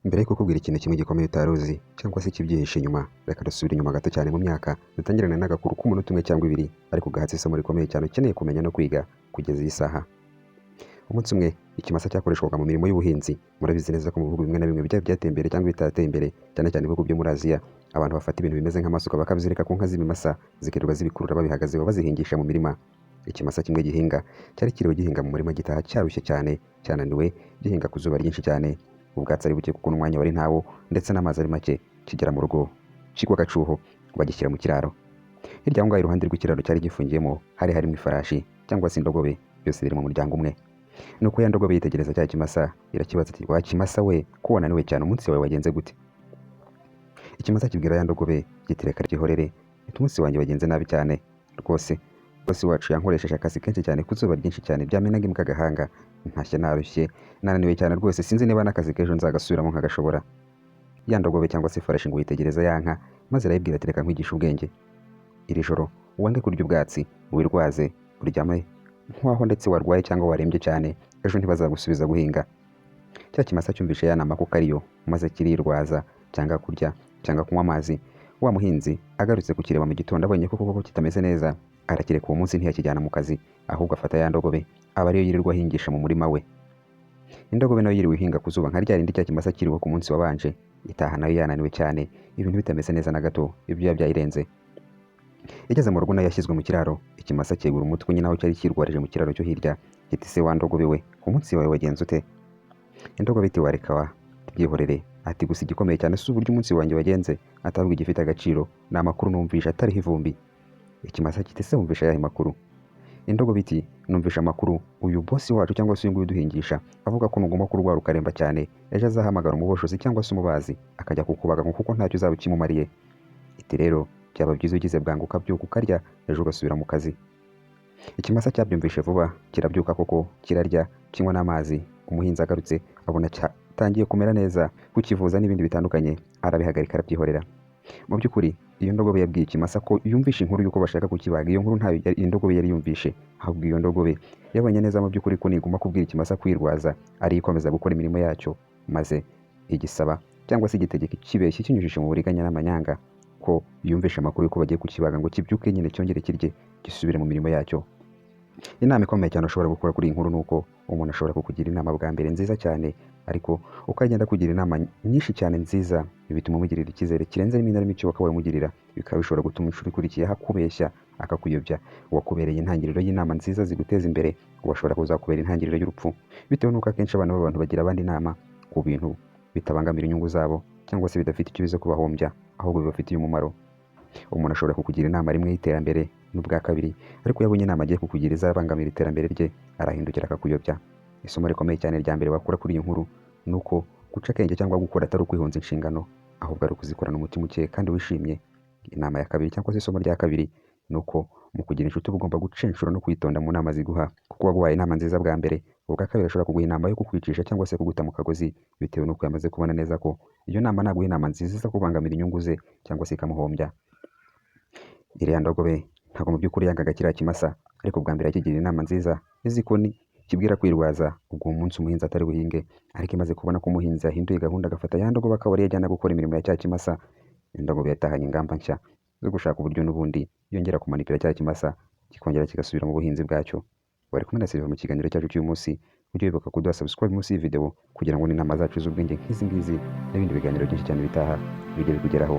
Mbere yo kukubwira ikintu kimwe gikomeye utari uzi cyangwa se kibyihishe inyuma, reka dusubire inyuma gato cyane mu myaka, dutangirane n'agakuru k'umunota umwe cyangwa ibiri, ariko gahatse isomo rikomeye cyane ukeneye kumenya no kwiga kugeza iyi saha. Umunsi umwe, ikimasa cyakoreshwaga mu mirimo y'ubuhinzi. Murabizi neza ko mu bihugu bimwe na bimwe byaba byateye imbere cyangwa bitateye imbere, cyane cyane ibihugu byo muri Aziya, abantu bafata ibintu bimeze nk'amasuka bakabizirika ku nka z'ibimasa, zikirirwa zibikurura babihagazeho bazihingisha mu mirima. Ikimasa kimwe gihinga cyari kiriwe gihinga mu murima gitaha cyarushye cyane, cyananiwe, gihinga ku zuba ryinshi cyane, ubwatsi ari buke kuko n'umwanya wari ntawo, ndetse n'amazi ari make. Kigera mu rugo kigwa agacuho bagishyira mu kiraro. Hirya aho ngaho iruhande rw'ikiraro cyari gifungiyemo hari harimo ifarashi cyangwa se indogobe, byose biri mu muryango umwe. Nuko ya ndogobe yitegereza cya kimasa, irakibaza iti wa kimasa we, ko wananiwe cyane, umunsi wawe wagenze gute? Ikimasa kibwira ya ndogobe kiti reka ryihorere, umunsi wanjye wagenze nabi cyane rwose. Bosi wacu yankoresheje akazi kenshi cyane ku zuba ryinshi cyane, byamenaga imbwa agahanga, ntashye narushye, nananiwe cyane rwose, sinzi niba n'akazi k'ejo nzagasubiramo nkagashobora. Ya ndogobe cyangwa se ifarashi ngo yitegereza ya nka, maze arayibwira ati reka nkwigishe ubwenge. Iri joro wange kurya ubwatsi, wirwaze, uryame nk'aho ndetse warwaye cyangwa warembye cyane, ejo ntibazagusubiza guhinga. Cya kimasa cyumvishe ya nama kuko ariyo, maze kirirwaza, cyangwa kurya cyangwa kunywa amazi. Wa muhinzi agarutse kukireba mu gitondo, abonye ko koko kitameze neza, arakireka uwo munsi ntiyakijyana mu kazi, ahubwo afata ya ndogobe aba ariyo yirirwa ahingisha mu murima we. Indogobe nayo yiriwe ihinga ku zuba nka rya rindi cya kimasa kiriho ku munsi wabanje, itaha nayo yananiwe cyane, ibintu bitameze neza na gato, ibyo byayirenze. Igeze mu rugo nayo yashyizwe mu kiraro, ikimasa cyegura umutwe nyine aho cyari kirwarije mu kiraro cyo hirya, kiti se wa ndogobe we, umunsi wawe wagenze ute? Indogobe iti wareka wa, byihorere, ati gusa igikomeye cyane si uburyo umunsi wanjye wagenze, atavuga igifite agaciro, ni amakuru numvisha atariho ivumbi. Ikimasa kiti se wumvisha ayahe makuru? Indogobe iti numvisha amakuru, uyu bosi wacu cyangwa se uyu nguyu uduhingisha avuga ko nugomba kurwara ukaremba cyane, ejo azahamagara umuboshozi cyangwa se umubazi akajya kukubaga ngo kuko ntacyo uzaba ukimumariye. Iti rero byaba byiza ugize bwangu ukabyuka ukarya, ejo ugasubira mu kazi. Ikimasa cyabyumvishe vuba, kirabyuka koko kirarya, kinywa n'amazi. Umuhinzi agarutse abona cyatangiye kumera neza, kukivuza n'ibindi bitandukanye, arabihagarika arabyihorera. Mu by'ukuri iyo ndogobe yabwiye ikimasa ko yumvishe inkuru y'uko bashaka kukibaga. Iyo nkuru ntayo indogobe yari yumvishe, ahubwo iyo ndogobe yabonye neza mu by'ukuri ko niguma kubwira ikimasa kwirwaza, ari ikomeza gukora imirimo yacyo, maze igisaba cyangwa se igitegeka kibeshye kinyujije mu buriganya n'amanyanga ko yumvishe amakuru y'uko bagiye kukibaga ngo kibyuke nyine cyongere kirye gisubire mu mirimo yacyo. Inama ikomeye cyane ushobora gukora kuri iyi nkuru ni uko umuntu ashobora kukugira inama bwa mbere nziza cyane, ariko ukagenda kugira inama nyinshi cyane nziza, bituma umugirira icyizere kirenze rimwe na rimwe icyo wakabaye umugirira. Bikaba bishobora gutuma inshuro ikurikiye akubeshya, akakuyobya. Uwakubereye intangiriro y'inama nziza ziguteza imbere, uwo ashobora kuzakubera intangiriro y'urupfu, bitewe n'uko akenshi abantu bagira abandi inama ku bintu bitabangamira inyungu zabo, cyangwa se bidafite icyo biza kubahombya, ahubwo bibafitiye umumaro. Umuntu ashobora kukugira inama rimwe y'iterambere n'ubwa kabiri, ariko yabonye inama agiye kukugira izabangamira iterambere rye, arahindukira akakuyobya. Isomo rikomeye cyane rya mbere wakura kuri iyi nkuru ni uko guca akenge cyangwa gukora atari ukwihunza inshingano, ahubwo ari ukuzikorana umutima ukeye kandi wishimye. Inama ya kabiri cyangwa se isomo rya kabiri ni uko mu kugira inshuti uba ugomba gucenshura no kwitonda mu nama ziguha, kuko waguhaye inama nziza bwa mbere, ubwa kabiri ashobora kuguha inama yo kukwicisha cyangwa se kuguta mu kagozi, bitewe n'uko yamaze kubona neza ko iyo nama naguha inama nziza iza kubangamira inyungu ze cyangwa se ikamuhombya. Iriya ndogobe ntabwo mu by'ukuri yangaga kiriya kimasa, ariko bwa mbere yakigira inama nziza izi ko kibwira kwirwaza ubwo umunsi umuhinzi atari buhinge, ariko imaze kubona ko umuhinzi yahinduye gahunda agafata ya ndogobe akaba ariyo ajyana gukora imirimo ya cya kimasa, indogobe yatahanye ingamba nshya zo gushaka uburyo n'ubundi yongera kumanipira cya kimasa, kikongera kigasubira mu buhinzi bwacyo. Bari kumwe na Silver mu kiganiro cyacu cy'uyu munsi. Ujye wibuka kuduha subscribe munsi y'iyi video kugira ngo n'inama zacu z'ubwenge nk'izi ngizi n'ibindi biganiro byinshi cyane bitaha bijye bikugeraho.